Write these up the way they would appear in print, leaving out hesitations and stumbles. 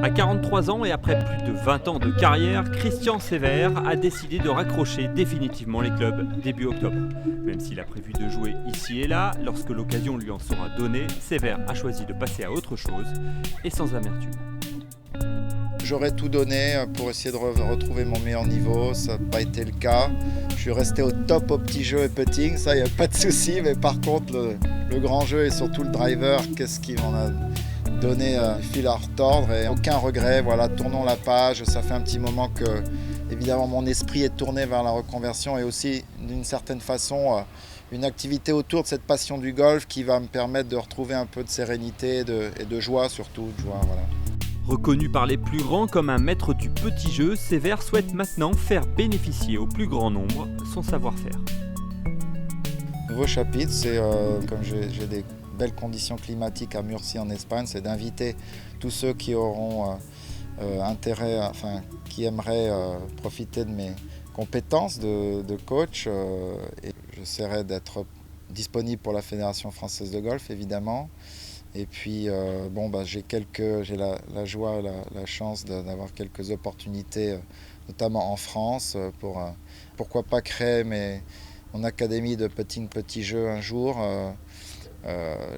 À 43 ans et après plus de 20 ans de carrière, Christian Sévère a décidé de raccrocher définitivement les clubs début octobre. Même s'il a prévu de jouer ici et là, lorsque l'occasion lui en sera donnée, Sévère a choisi de passer à autre chose et sans amertume. J'aurais tout donné pour essayer de retrouver mon meilleur niveau, ça n'a pas été le cas. Je suis resté au top au petit jeu et putting, ça il n'y a pas de souci, mais par contre le grand jeu et surtout le driver, qu'est-ce qui m'en a donné fil à retordre et aucun regret, voilà, tournons la page. Ça fait un petit moment que évidemment mon esprit est tourné vers la reconversion et aussi d'une certaine façon une activité autour de cette passion du golf qui va me permettre de retrouver un peu de sérénité et de joie surtout, de joie, voilà. Reconnu par les plus grands comme un maître du petit jeu, Sévère souhaite maintenant faire bénéficier au plus grand nombre son savoir-faire. Nouveau chapitre, c'est comme j'ai des belles conditions climatiques à Murcie en Espagne, c'est d'inviter tous ceux qui auront intérêt, enfin qui aimeraient profiter de mes compétences de coach. Et j'essaierai d'être disponible pour la Fédération française de golf évidemment. Et puis j'ai la joie, la chance d'avoir quelques opportunités, notamment en France, pour pourquoi pas créer mon académie de putting petit jeu un jour.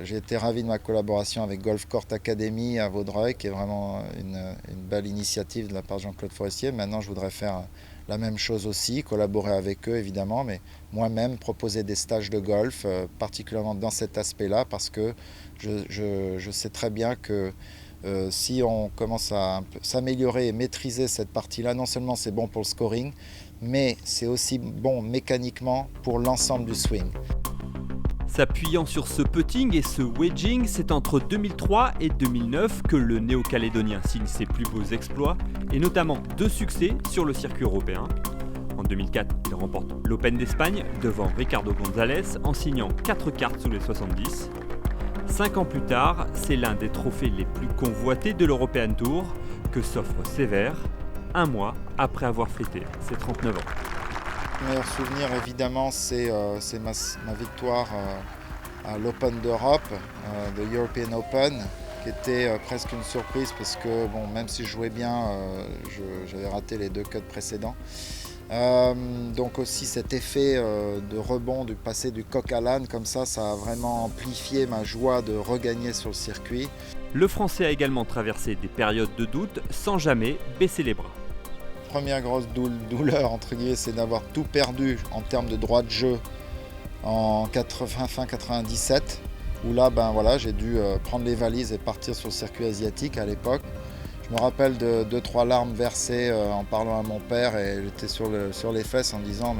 J'ai été ravi de ma collaboration avec Golf Court Academy à Vaudreuil, qui est vraiment une belle initiative de la part de Jean-Claude Forestier. Maintenant, je voudrais faire la même chose aussi, collaborer avec eux évidemment, mais moi-même proposer des stages de golf, particulièrement dans cet aspect-là, parce que je sais très bien que si on commence à s'améliorer et maîtriser cette partie-là, non seulement c'est bon pour le scoring, mais c'est aussi bon mécaniquement pour l'ensemble du swing. S'appuyant sur ce putting et ce wedging, c'est entre 2003 et 2009 que le Néo-Calédonien signe ses plus beaux exploits, et notamment 2 succès sur le circuit européen. En 2004, il remporte l'Open d'Espagne devant Ricardo González en signant 4 cartes sous les 70. 5 ans plus tard, c'est l'un des trophées les plus convoités de l'European Tour que s'offre Sévère, un mois après avoir fêté ses 39 ans. Le meilleur souvenir évidemment c'est ma victoire à l'Open d'Europe, de European Open, qui était presque une surprise parce que même si je jouais bien, j'avais raté les 2 cuts précédents. Donc aussi cet effet de rebond du passé du coq à l'âne, comme ça a vraiment amplifié ma joie de regagner sur le circuit. Le Français a également traversé des périodes de doute sans jamais baisser les bras. Première grosse douleur entre guillemets, c'est d'avoir tout perdu en termes de droit de jeu en fin 97, où là j'ai dû prendre les valises et partir sur le circuit asiatique à l'époque. Je me rappelle de 2-3 larmes versées en parlant à mon père et j'étais sur les fesses en disant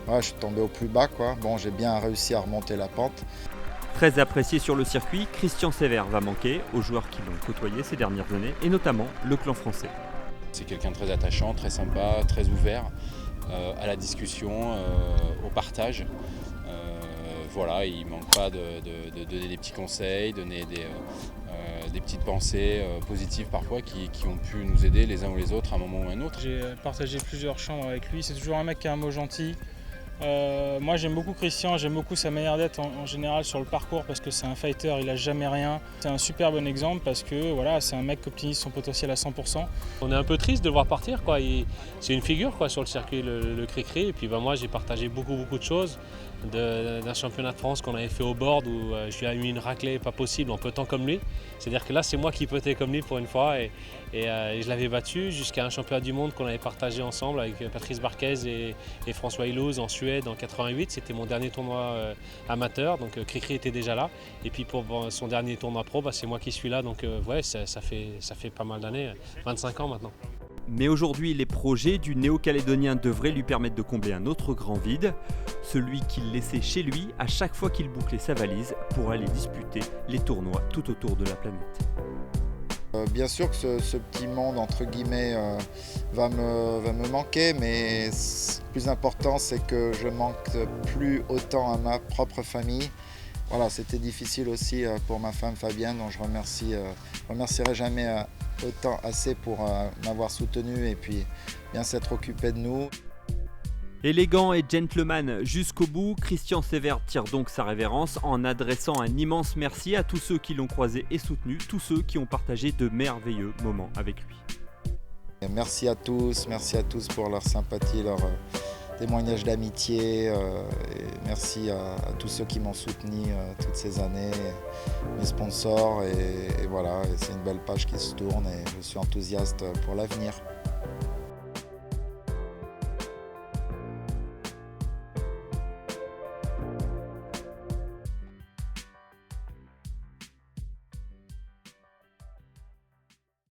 je suis tombé au plus bas quoi. Bon, j'ai bien réussi à remonter la pente. Très apprécié sur le circuit, Christian Sévère va manquer aux joueurs qui l'ont côtoyé ces dernières années et notamment le clan français. C'est quelqu'un de très attachant, très sympa, très ouvert à la discussion, au partage. Il ne manque pas de donner des petits conseils, donner des petites pensées positives parfois qui ont pu nous aider les uns ou les autres à un moment ou à un autre. J'ai partagé plusieurs chambres avec lui, c'est toujours un mec qui a un mot gentil. Moi j'aime beaucoup Christian, j'aime beaucoup sa manière d'être en général sur le parcours parce que c'est un fighter, il a jamais rien. C'est un super bon exemple parce que c'est un mec qui optimise son potentiel à 100%. On est un peu triste de le voir partir, quoi. C'est une figure sur le circuit, le Cricri. Et puis moi j'ai partagé beaucoup de choses d'un championnat de France qu'on avait fait au board où je lui ai mis une raclée pas possible en putant comme lui. C'est-à-dire que là c'est moi qui putais comme lui pour une fois et je l'avais battu jusqu'à un championnat du monde qu'on avait partagé ensemble avec Patrice Barquez et François Hillouz en Suède en 88. C'était mon dernier tournoi amateur, donc Cricri était déjà là. Et puis pour son dernier tournoi pro, c'est moi qui suis là. Donc ça fait pas mal d'années, 25 ans maintenant. Mais aujourd'hui, les projets du Néo-Calédonien devraient lui permettre de combler un autre grand vide, celui qu'il laissait chez lui à chaque fois qu'il bouclait sa valise pour aller disputer les tournois tout autour de la planète. Bien sûr que ce petit monde entre guillemets va me manquer, mais le plus important c'est que je manque plus autant à ma propre famille. Voilà, c'était difficile aussi pour ma femme Fabienne, dont je remercierai jamais assez pour m'avoir soutenu et puis bien s'être occupé de nous. Élégant et gentleman jusqu'au bout, Christian Sévère tire donc sa révérence en adressant un immense merci à tous ceux qui l'ont croisé et soutenu, tous ceux qui ont partagé de merveilleux moments avec lui. Et merci à tous pour leur sympathie, leur témoignage d'amitié. Et merci à tous ceux qui m'ont soutenu toutes ces années, mes sponsors. Et voilà, et c'est une belle page qui se tourne et je suis enthousiaste pour l'avenir.